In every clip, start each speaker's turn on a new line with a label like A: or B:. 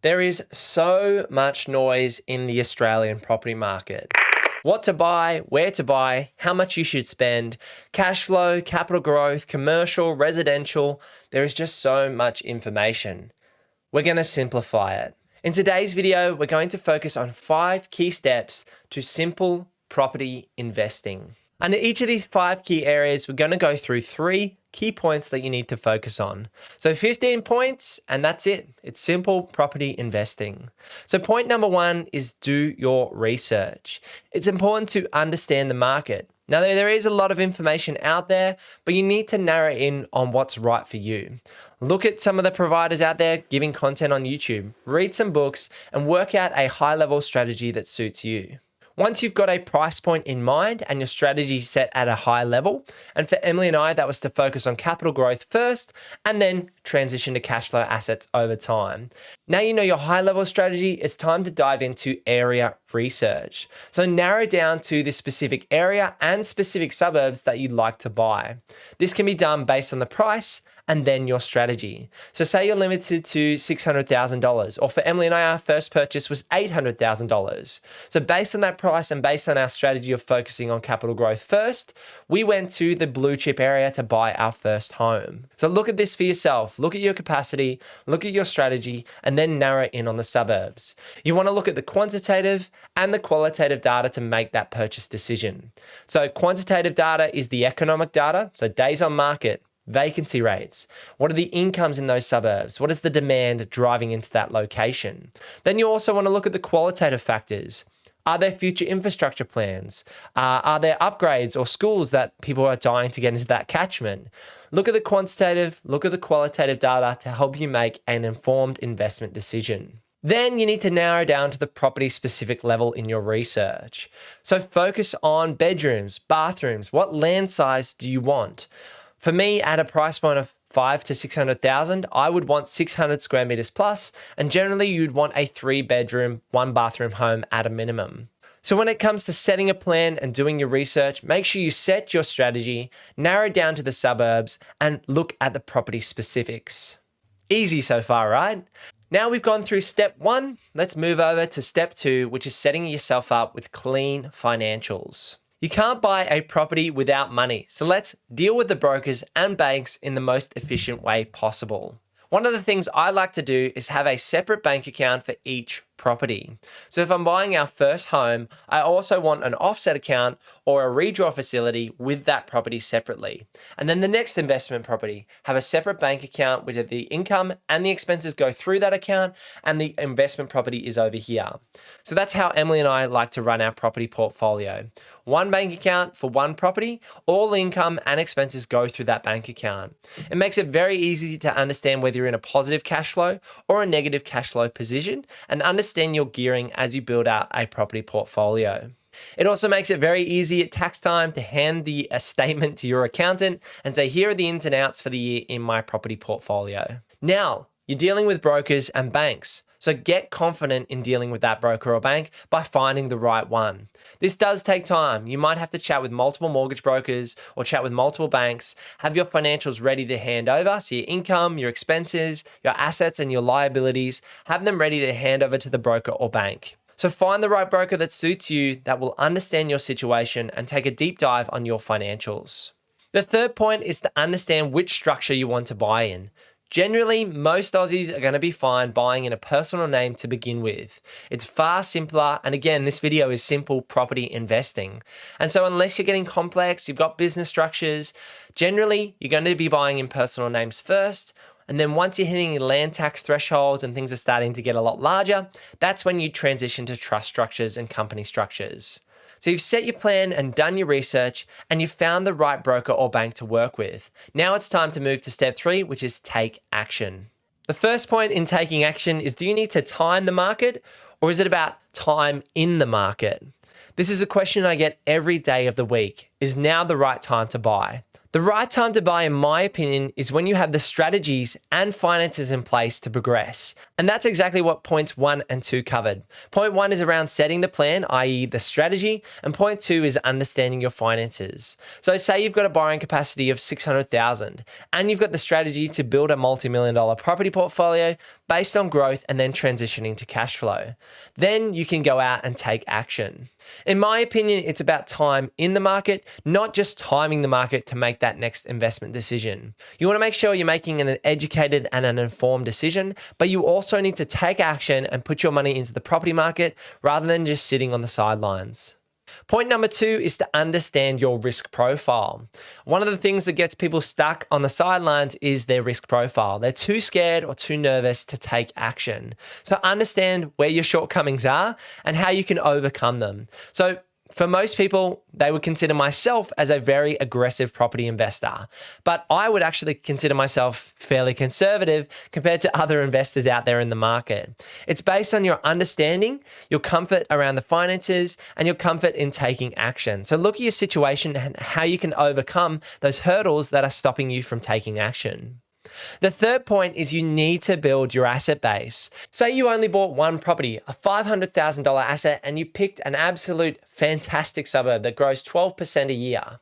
A: There is so much noise in the Australian property market. What to buy, where to buy, how much you should spend, cash flow, capital growth, commercial, residential. There is just so much information. We're going to simplify it. In today's video, we're going to focus on 5 key steps to simple property investing. Under each of these 5 key areas, we're going to go through 3 key points that you need to focus on. So 15 points, and that's it. It's simple property investing. So point number 1 is do your research. It's important to understand the market. Now, there is a lot of information out there, but you need to narrow in on what's right for you. Look at some of the providers out there giving content on YouTube, read some books, and work out a high-level strategy that suits you. Once you've got a price point in mind and your strategy set at a high level, and for Emily and I, that was to focus on capital growth first and then transition to cash flow assets over time. Now you know your high level strategy, it's time to dive into area research. So narrow down to the specific area and specific suburbs that you'd like to buy. This can be done based on the price and then your strategy. So say you're limited to $600,000, or for Emily and I, our first purchase was $800,000. So based on that price and based on our strategy of focusing on capital growth first, we went to the blue chip area to buy our first home. So look at this for yourself. Look at your capacity, look at your strategy, and then narrow in on the suburbs. You want to look at the quantitative and the qualitative data to make that purchase decision. So quantitative data is the economic data, so days on market, vacancy rates. What are the incomes in those suburbs? What is the demand driving into that location? Then you also want to look at the qualitative factors. Are there future infrastructure plans? Are there upgrades or schools that people are dying to get into that catchment? Look at the quantitative, look at the qualitative data to help you make an informed investment decision. Then you need to narrow down to the property specific level in your research. So focus on bedrooms, bathrooms. What land size do you want? For me, at a price point of 5 to 600,000, I would want 600 square meters plus, and generally you'd want a 3-bedroom, 1-bathroom home at a minimum. So when it comes to setting a plan and doing your research, make sure you set your strategy, narrow down to the suburbs, and look at the property specifics. Easy so far, right? Now we've gone through step 1, let's move over to step 2, which is setting yourself up with clean financials. You can't buy a property without money, so let's deal with the brokers and banks in the most efficient way possible. One of the things I like to do is have a separate bank account for each property. So if I'm buying our first home, I also want an offset account or a redraw facility with that property separately. And then the next investment property, have a separate bank account where the income and the expenses go through that account and the investment property is over here. So that's how Emily and I like to run our property portfolio. One bank account for one property, all income and expenses go through that bank account. It makes it very easy to understand whether you're in a positive cash flow or a negative cash flow position and understand your gearing as you build out a property portfolio. It also makes it very easy at tax time to hand a statement to your accountant and say, here are the ins and outs for the year in my property portfolio. Now, you're dealing with brokers and banks. So get confident in dealing with that broker or bank by finding the right one. This does take time. You might have to chat with multiple mortgage brokers or chat with multiple banks, have your financials ready to hand over. So your income, your expenses, your assets and your liabilities, have them ready to hand over to the broker or bank. So find the right broker that suits you, that will understand your situation and take a deep dive on your financials. The third point is to understand which structure you want to buy in. Generally, most Aussies are going to be fine buying in a personal name to begin with. It's far simpler, and again, this video is simple property investing. And so unless you're getting complex, you've got business structures, generally you're going to be buying in personal names first. And then once you're hitting land tax thresholds and things are starting to get a lot larger, that's when you transition to trust structures and company structures. So you've set your plan and done your research and you've found the right broker or bank to work with. Now it's time to move to step 3, which is take action. The first point in taking action is, do you need to time the market or is it about time in the market? This is a question I get every day of the week. Is now the right time to buy? The right time to buy, in my opinion, is when you have the strategies and finances in place to progress. And that's exactly what points 1 and 2 covered. Point 1 is around setting the plan, i.e. the strategy, and point 2 is understanding your finances. So say you've got a borrowing capacity of $600,000 and you've got the strategy to build a multi-million-dollar property portfolio, based on growth and then transitioning to cash flow. Then you can go out and take action. In my opinion, it's about time in the market, not just timing the market to make that next investment decision. You want to make sure you're making an educated and an informed decision, but you also need to take action and put your money into the property market rather than just sitting on the sidelines. Point number 2 is to understand your risk profile. One of the things that gets people stuck on the sidelines is their risk profile. They're too scared or too nervous to take action. So understand where your shortcomings are and how you can overcome them. So for most people, they would consider myself as a very aggressive property investor, but I would actually consider myself fairly conservative compared to other investors out there in the market. It's based on your understanding, your comfort around the finances, and your comfort in taking action. So look at your situation and how you can overcome those hurdles that are stopping you from taking action. The third point is you need to build your asset base. Say you only bought one property, a $500,000 asset, and you picked an absolute fantastic suburb that grows 12% a year.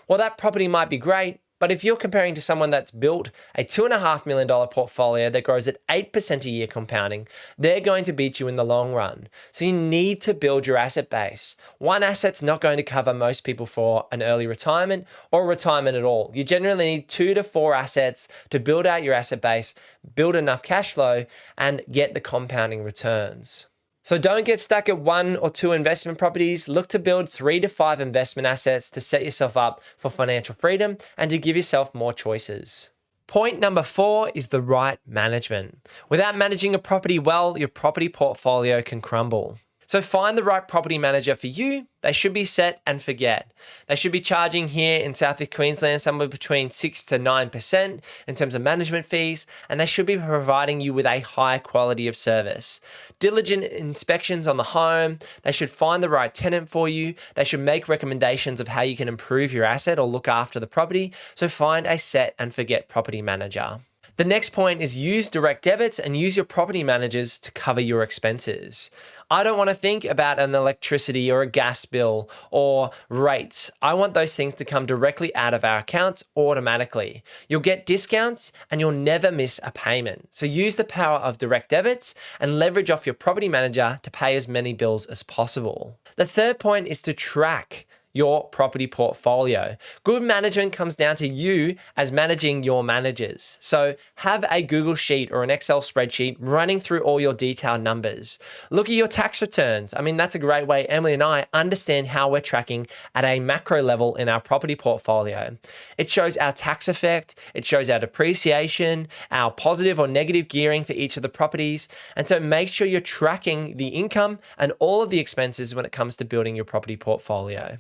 A: Well, that property might be great, but if you're comparing to someone that's built a $2.5 million portfolio that grows at 8% a year compounding, they're going to beat you in the long run. So you need to build your asset base. One asset's not going to cover most people for an early retirement or retirement at all. You generally need 2 to 4 assets to build out your asset base, build enough cash flow, and get the compounding returns. So don't get stuck at 1 or 2 investment properties. Look to build 3 to 5 investment assets to set yourself up for financial freedom and to give yourself more choices. Point number 4 is the right management. Without managing a property well, your property portfolio can crumble. So find the right property manager for you. They should be set and forget. They should be charging here in Southeast Queensland somewhere between 6 to 9% in terms of management fees, and they should be providing you with a high quality of service. Diligent inspections on the home. They should find the right tenant for you. They should make recommendations of how you can improve your asset or look after the property. So find a set and forget property manager. The next point is use direct debits and use your property managers to cover your expenses. I don't want to think about an electricity or a gas bill or rates. I want those things to come directly out of our accounts automatically. You'll get discounts and you'll never miss a payment. So use the power of direct debits and leverage off your property manager to pay as many bills as possible. The third point is to track your property portfolio. Good management comes down to you as managing your managers. So have a Google Sheet or an Excel spreadsheet running through all your detailed numbers. Look at your tax returns. I mean, that's a great way Emily and I understand how we're tracking at a macro level in our property portfolio. It shows our tax effect, it shows our depreciation, our positive or negative gearing for each of the properties. And so make sure you're tracking the income and all of the expenses when it comes to building your property portfolio.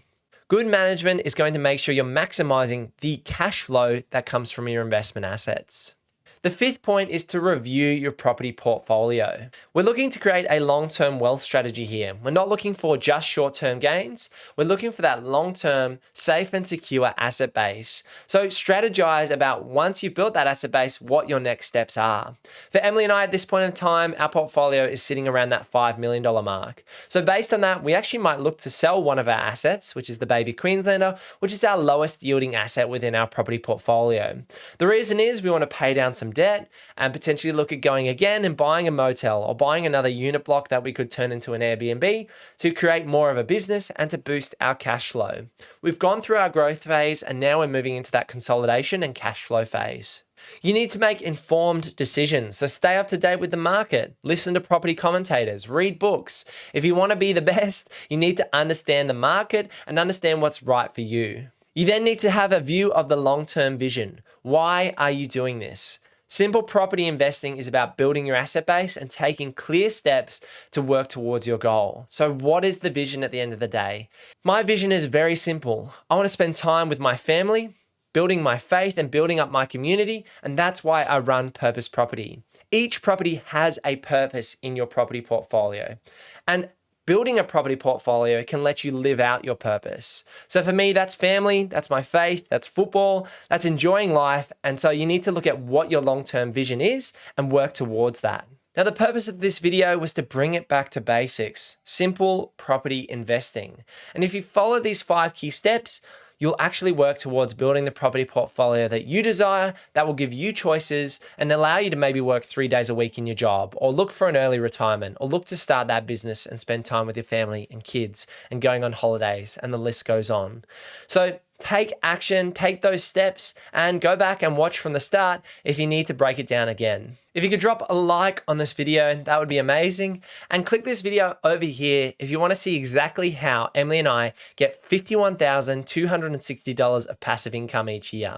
A: Good management is going to make sure you're maximizing the cash flow that comes from your investment assets. The fifth point is to review your property portfolio. We're looking to create a long-term wealth strategy here. We're not looking for just short-term gains. We're looking for that long-term, safe and secure asset base. So strategize about once you've built that asset base, what your next steps are. For Emily and I at this point in time, our portfolio is sitting around that $5 million mark. So based on that, we actually might look to sell one of our assets, which is the Baby Queenslander, which is our lowest yielding asset within our property portfolio. The reason is we want to pay down some debt and potentially look at going again and buying a motel or buying another unit block that we could turn into an Airbnb to create more of a business and to boost our cash flow. We've gone through our growth phase and now we're moving into that consolidation and cash flow phase. You need to make informed decisions, so stay up to date with the market, listen to property commentators, read books. If you want to be the best, you need to understand the market and understand what's right for you. You then need to have a view of the long-term vision. Why are you doing this? Simple property investing is about building your asset base and taking clear steps to work towards your goal. So what is the vision at the end of the day? My vision is very simple. I want to spend time with my family, building my faith and building up my community, and that's why I run Purpose Property. Each property has a purpose in your property portfolio. And building a property portfolio can let you live out your purpose. So for me, that's family, that's my faith, that's football, that's enjoying life. And so you need to look at what your long-term vision is and work towards that. Now, the purpose of this video was to bring it back to basics, simple property investing. And if you follow these 5 key steps, you'll actually work towards building the property portfolio that you desire, that will give you choices and allow you to maybe work 3 days a week in your job, or look for an early retirement, or look to start that business and spend time with your family and kids and going on holidays, and the list goes on. So take action, take those steps, and go back and watch from the start if you need to break it down again. If you could drop a like on this video, that would be amazing. And click this video over here if you want to see exactly how Emily and I get $51,260 of passive income each year.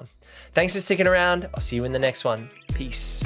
A: Thanks for sticking around. I'll see you in the next one. Peace.